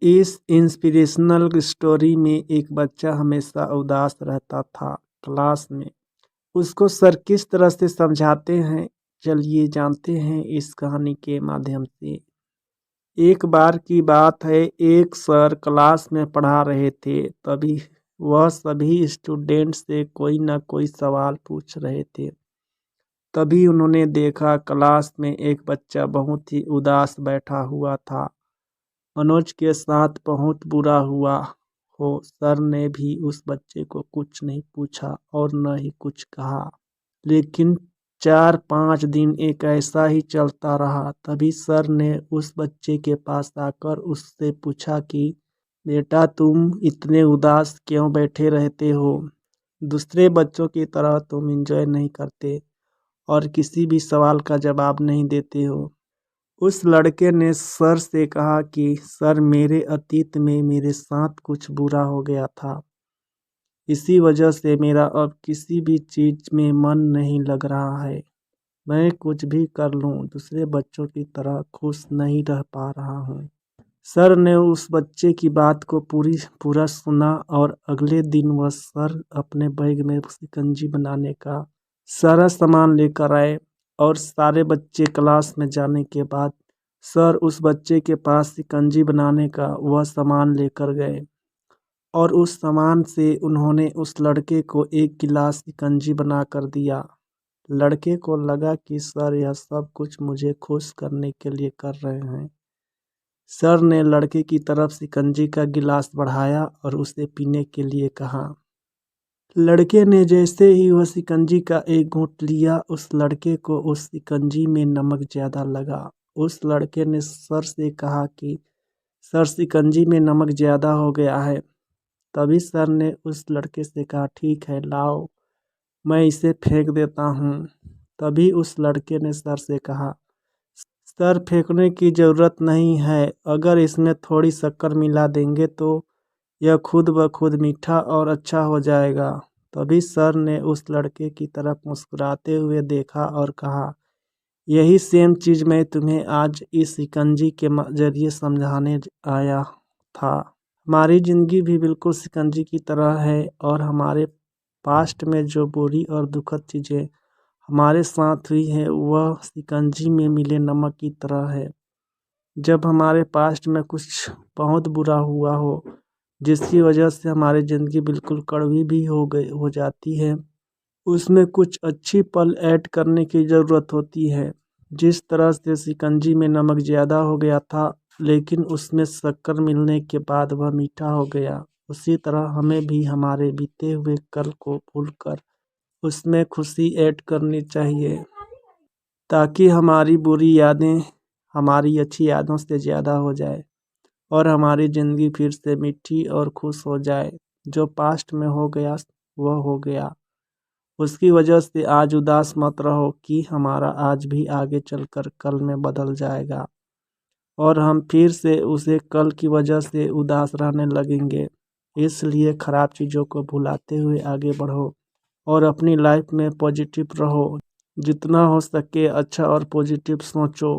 इस inspirational story में एक बच्चा हमेशा उदास रहता था क्लास में। उसको सर किस तरह से समझाते हैं, चलिए जानते हैं इस कहानी के माध्यम से। एक बार की बात है, एक सर क्लास में पढ़ा रहे थे। तभी वह सभी स्टूडेंट से कोई न कोई सवाल पूछ रहे थे। तभी उन्होंने देखा क्लास में एक बच्चा बहुत ही उदास बैठा हुआ था। मनोज के साथ बहुत बुरा हुआ हो। सर ने भी उस बच्चे को कुछ नहीं पूछा और न ही कुछ कहा। लेकिन 4-5 दिन एक ऐसा ही चलता रहा। तभी सर ने उस बच्चे के पास आकर उससे पूछा कि बेटा, तुम इतने उदास क्यों बैठे रहते हो? दूसरे बच्चों की तरह तुम एंजॉय नहीं करते और किसी भी सवाल का जवाब नहीं देते हो। उस लड़के ने सर से कहा कि सर, मेरे अतीत में मेरे साथ कुछ बुरा हो गया था। इसी वजह से मेरा अब किसी भी चीज़ में मन नहीं लग रहा है। मैं कुछ भी कर लूँ, दूसरे बच्चों की तरह खुश नहीं रह पा रहा हूँ। सर ने उस बच्चे की बात को पूरा सुना और अगले दिन वह सर अपने बैग में शिकंजी बनाने का सारा सामान लेकर आए। और सारे बच्चे क्लास में जाने के बाद सर उस बच्चे के पास शिकंजी बनाने का वह सामान लेकर गए और उस सामान से उन्होंने उस लड़के को एक गिलास शिकंजी बना कर दिया। लड़के को लगा कि सर यह सब कुछ मुझे खुश करने के लिए कर रहे हैं। सर ने लड़के की तरफ शिकंजी का गिलास बढ़ाया और उसे पीने के लिए कहा। लड़के ने जैसे ही वह शिकंजी का एक घूंट लिया, उस लड़के को उस शिकंजी में नमक ज़्यादा लगा। उस लड़के ने सर से कहा कि सर, शिकंजी में नमक ज़्यादा हो गया है। तभी सर ने उस लड़के से कहा, ठीक है, लाओ, मैं इसे फेंक देता हूँ। तभी उस लड़के ने सर से कहा, सर, फेंकने की ज़रूरत नहीं है। अगर इसमें थोड़ी शक्कर मिला देंगे तो यह खुद ब खुद मीठा और अच्छा हो जाएगा। तभी सर ने उस लड़के की तरफ मुस्कुराते हुए देखा और कहा, यही सेम चीज़ मैं तुम्हें आज इस शिकंजी के जरिए समझाने आया था। हमारी ज़िंदगी भी बिल्कुल शिकंजी की तरह है और हमारे पास्ट में जो बुरी और दुखद चीज़ें हमारे साथ हुई है वह शिकंजी में मिले नमक की तरह है। जब हमारे पास्ट में कुछ बहुत बुरा हुआ हो जिसकी वजह से हमारी ज़िंदगी बिल्कुल कड़वी भी हो जाती है, उसमें कुछ अच्छी पल ऐड करने की ज़रूरत होती है। जिस तरह से शिकंजी में नमक ज़्यादा हो गया था लेकिन उसमें शक्कर मिलने के बाद वह मीठा हो गया, उसी तरह हमें भी हमारे बीते हुए कल को भूलकर उसमें खुशी ऐड करनी चाहिए ताकि हमारी बुरी यादें हमारी अच्छी यादों से ज़्यादा हो जाए और हमारी ज़िंदगी फिर से मीठी और खुश हो जाए। जो पास्ट में हो गया वह हो गया, उसकी वजह से आज उदास मत रहो कि हमारा आज भी आगे चलकर कल में बदल जाएगा और हम फिर से उसे कल की वजह से उदास रहने लगेंगे। इसलिए ख़राब चीज़ों को भुलाते हुए आगे बढ़ो और अपनी लाइफ में पॉजिटिव रहो। जितना हो सके अच्छा और पॉजिटिव सोचो।